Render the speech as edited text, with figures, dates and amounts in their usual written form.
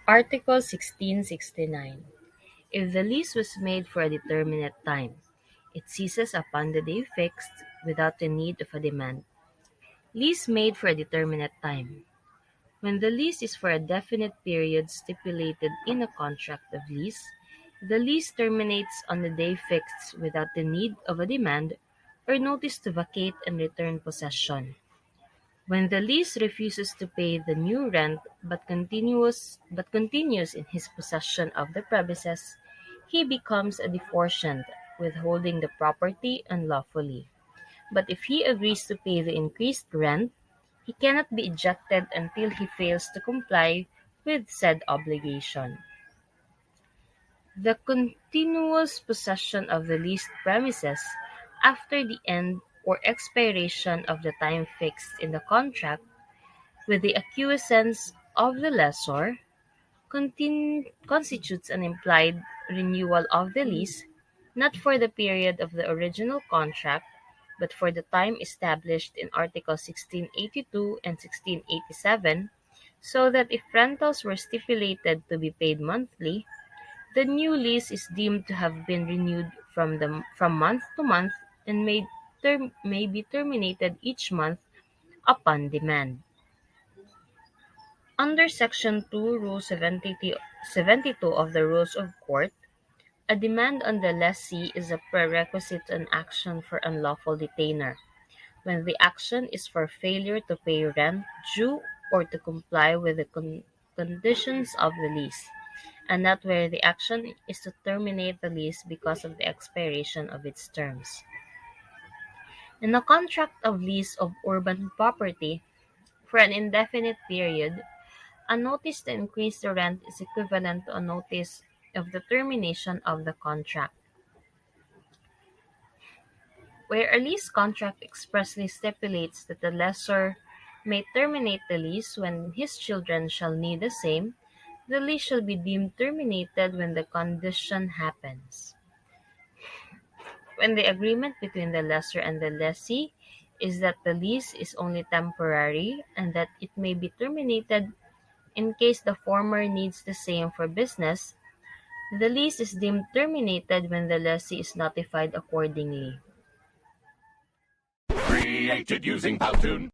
Article 1669. If the lease was made for a determinate time, it ceases upon the day fixed without the need of a demand. Lease made for a determinate time. When the lease is for a definite period stipulated in a contract of lease, the lease terminates on the day fixed without the need of a demand or notice to vacate and return possession. When the lease refuses to pay the new rent but continues in his possession of the premises, he becomes a deforciant, withholding the property unlawfully. But if he agrees to pay the increased rent, he cannot be ejected until he fails to comply with said obligation. The continuous possession of the leased premises after the end or expiration of the time fixed in the contract, with the acquiescence of the lessor, constitutes an implied renewal of the lease, not for the period of the original contract, but for the time established in Articles 1682 and 1687, so that if rentals were stipulated to be paid monthly, the new lease is deemed to have been renewed from month to month and may be terminated each month upon demand. Under Section 2, Rule 72 of the Rules of Court, a demand on the lessee is a prerequisite to an action for unlawful detainer, when the action is for failure to pay rent due or to comply with the conditions of the lease, and not where the action is to terminate the lease because of the expiration of its terms. In a contract of lease of urban property for an indefinite period, a notice to increase the rent is equivalent to a notice of the termination of the contract. Where a lease contract expressly stipulates that the lessor may terminate the lease when his children shall need the same, the lease shall be deemed terminated when the condition happens. When the agreement between the lessor and the lessee is that the lease is only temporary and that it may be terminated in case the former needs the same for business, the lease is deemed terminated when the lessee is notified accordingly. Created using Powtoon.